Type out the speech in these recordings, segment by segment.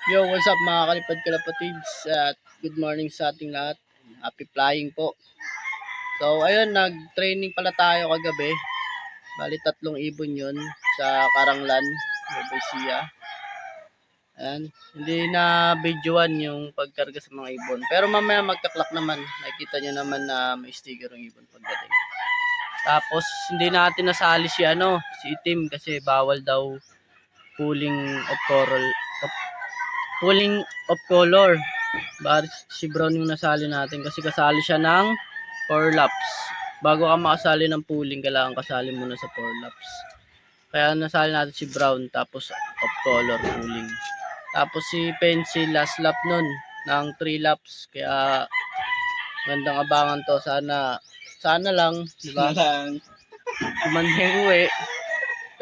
Yo, what's up mga kalipad kalapatids at good morning sa ating lahat. Happy flying po. So ayun, nag-training pala tayo kagabi. Bali 3 ibon yun sa Karanglan, Nueva Ecija. Ayan, hindi na videoan yung pagkarga sa mga ibon. Pero mamaya magkaklak naman. Nakikita nyo naman na may sticker yung ibon pagdating. Tapos hindi natin nasali si Itim kasi bawal daw pulling of coral pulling of color. Bari si Brown yung nasali natin kasi kasali siya ng 4 laps. Bago ka makasali ng pooling, kailangan kasali muna sa 4 laps. Kaya nasali natin si Brown tapos of color pooling. Tapos si Pencil last lap nun ng 3 laps. Kaya gandang abangan to. Sana lang, di ba? Kumandeng uwi.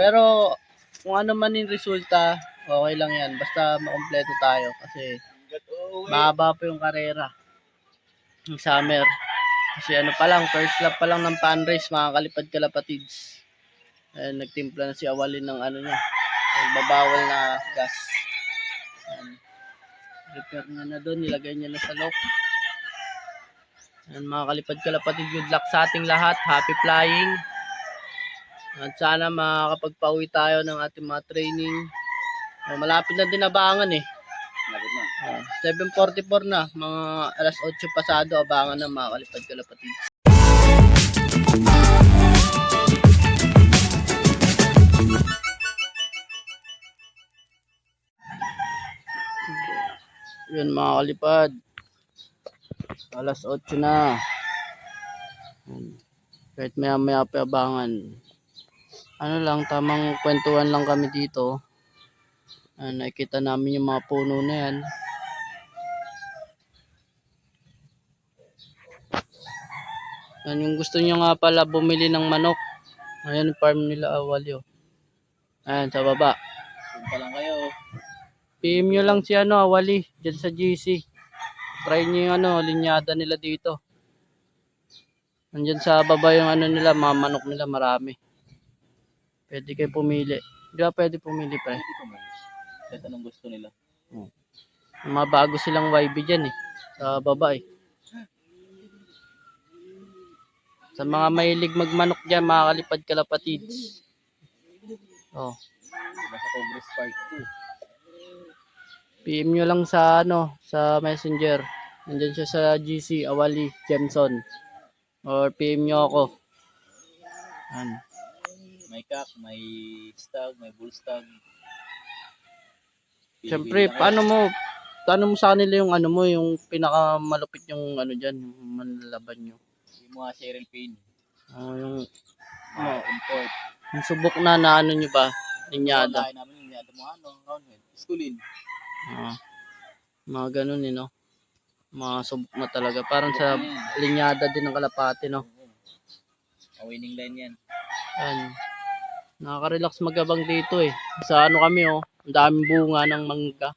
Pero kung ano man yung resulta, okay lang yan. Basta makompleto tayo kasi mahaba pa yung karera ng summer. Kasi ano pa lang, first lap pa lang ng pan race mga kalipad kalapatids. Ayan, nagtimpla na si Awalin ng ano niya. Nagbabawal na gas. Ayan. Prepare niya na doon, nilagay niya na sa lock. Ayan mga kalipad kalapatid, good luck sa ating lahat. Happy flying. At sana makakapagpauwi tayo ng ating mga training. Malapit na din abangan eh. 7:44 na, mga alas 8 pasado, abangan na mga kalipad kalapatid. Yun mga kalipad, alas 8 na. Kahit maya maya pa abangan. Ano lang, tamang kwentuhan lang kami dito. Nakikita namin yung mga puno na yan. Yung gusto nyo nga pala bumili ng manok. Ayan farm nila Awalyo. Ayan sa baba. Punta lang kayo. PM nyo lang si Awali dyan sa GC. Try nyo yung linyada nila dito. Nandyan sa baba yung nila, mga manok nila marami. Pwede kayo pumili. Di ba pwede pumili pa eh? Kahit anong gusto nila. Mga bago silang YB dyan eh. Sa baba eh. Sa mga mahilig magmanok dyan, mga kalipad kalapatids. Oh. Sa Congress Park 2. PM nyo lang sa sa Messenger. Nandiyan siya sa GC, Awali, Jenson. Or PM nyo ako. May cock, may stag, may bull stag. Siyempre, paano mo sa kanila yung yung pinakamalupit yung dyan, yung manlalaban nyo? Yung mga Cheryl Payne. Yung import. Yung subok na nyo ba? Linyada. Namin linyada mo roundhead. Skulin. Mga ganun no? Mga subok na talaga. Parang sa linyada din ng kalapati, no? Winning line yan. Nakaka-relax magabang dito eh. Sa kami ang daming bunga ng mangga.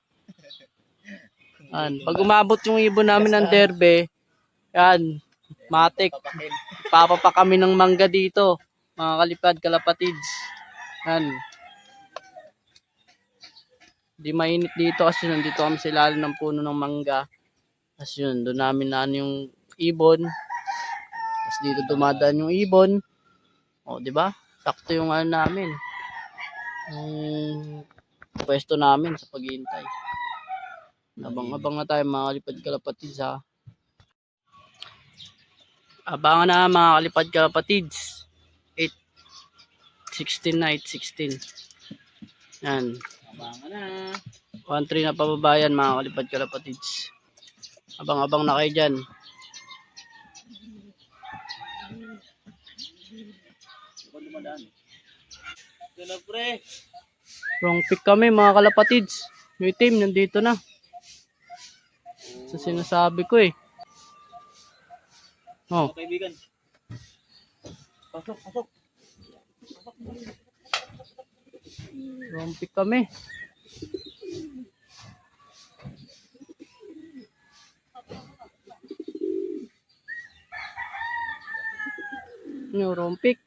Pag umabot yung ibon namin ng derbe, yan, matik. Papapa kami ng mangga dito, mga kalipad kalapatids. Di mainit dito kasi nandito kami sa ilalim ng puno ng mangga. Kasi yun, doon namin yung ibon. Tapos dito dumadaan yung ibon. O, di ba? Sakto yung namin. Yung pwesto namin sa paghihintay. Abang-abang na tayo mga kalipad kalapatids ha. Abangan na mga kalipad kalapatids. 8:16 na, 8:16. Yan. Abangan na. 1-3 na pababayan mga kalipad kalapatids. Abang-abang na kayo dyan. Wrong pick kami mga kalapatids. Yung team nandito na. Sa sinasabi ko eh. Oh. Kaibigan. Pasok. Wrong pick kami. Yung wrong pick.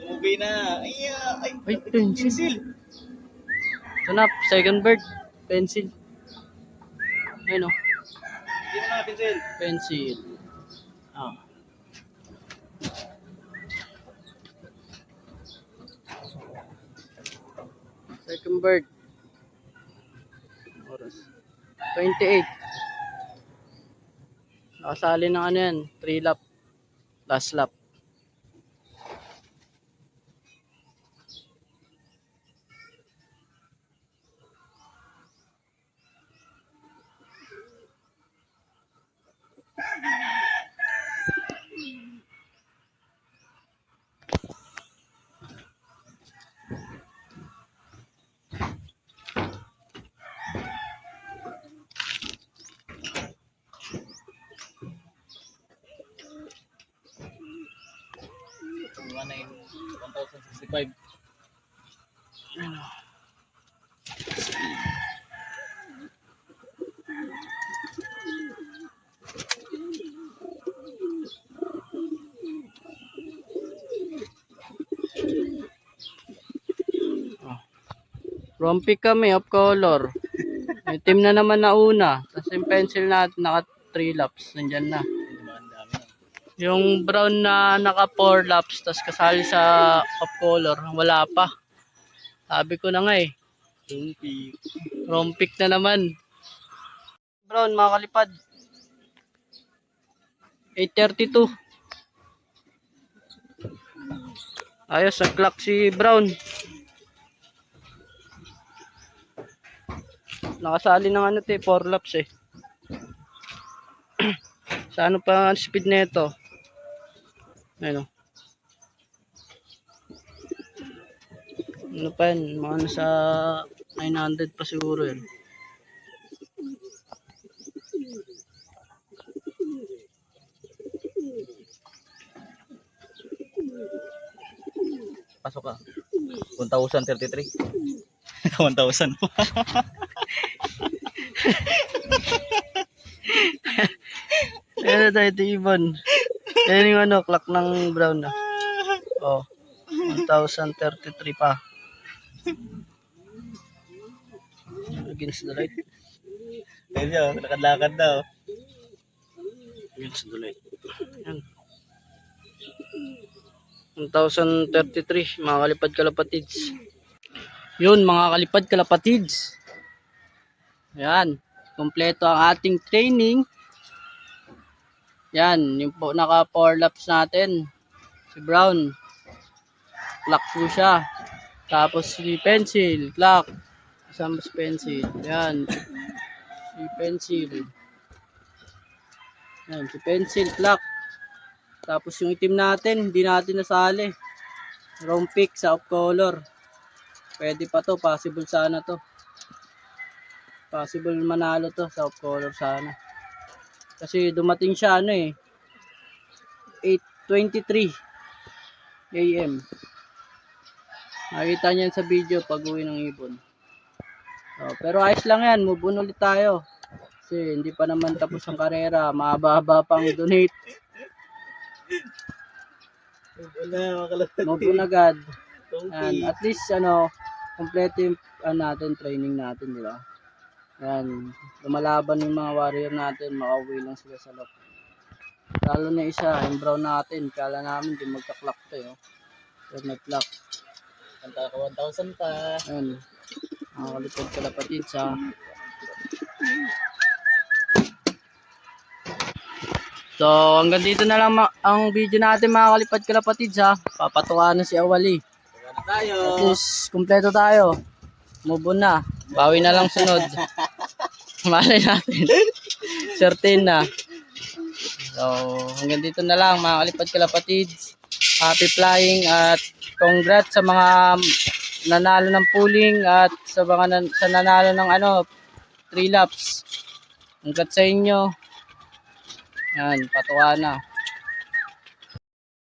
Tumubi na. Ay, Ay, pencil. Ito na, second bird. Pencil. Ayun o. Hindi mo na pencil. Pencil. Ah. Second bird. Oras. 28. Nakasali ng ano yan. 3 lap. Last lap. Mga 1,065. Rompic kami, off color. May team na naman na una. Tapos yung pencil natin, naka 3 laps. Nandyan na. Ang dami na. Yung brown na naka 4 laps, tapos kasali sa off color, wala pa. Sabi ko na nga eh. Lumpik. Rompic na naman. Brown, mga kalipad. 8:32. Ayos, sa clock si Brown. Nakasali ng ano 4 laps eh. Sa ano pa ang speed nito? Ano? Ano pa yan? Mga nasa 900 pa siguro yan. Pasok ka. 1,033. 1,000 pa. Ano tayo ito ibon? Yan yung ano, clock ng Brown na. Oh, 1,033 pa. Against the light. Medyo, lakad-lakad daw. Against the light. Yan. 1,033 mga kalipad kalapatids. Yun mga kalipad kalapatids. Yan. Kompleto ang ating training. Yan. Yung po naka 4 laps natin. Si Brown. Clock po siya. Tapos si Pencil. Clock. Kasama si Pencil. Yan. Si Pencil. Yan. Si Pencil. Clock. Tapos yung itim natin, hindi natin nasali. Rompic sa off color. Pwede pa to, possible sana to. Possible manalo to sa off color sana. Kasi dumating siya ano eh. 8:23 AM. Nakita niyan sa video pag uwi ng ibon. Pero ayos lang yan, move on ulit tayo. Kasi hindi pa naman tapos ang karera, mahaba-haba pang donate. Move on agad. And at least ano, kompleto yung natin, training natin, di ba? Yan, lumalaban yung mga warrior natin, makauwi lang sila sa lock. Lalo na isa, yung Brown natin, kala namin di magka-clock to eh. Pero nag-clock. 1,000 pa. Yan, mga kalipad kalapatid sa So, hanggang dito na lang ang video natin mga kalipad kalapatids ha. Papatuwa na si Awali. Tuwa na tayo. At least, kumpleto tayo. Move on na. Bawi na lang sunod. Malay natin. Certain na. So, hanggang dito na lang mga kalipad kalapatids. Happy flying at congrats sa mga nanalo ng pooling at sa mga sa nanalo ng 3 laps. Congrats sa inyo. Yan, patuwa na.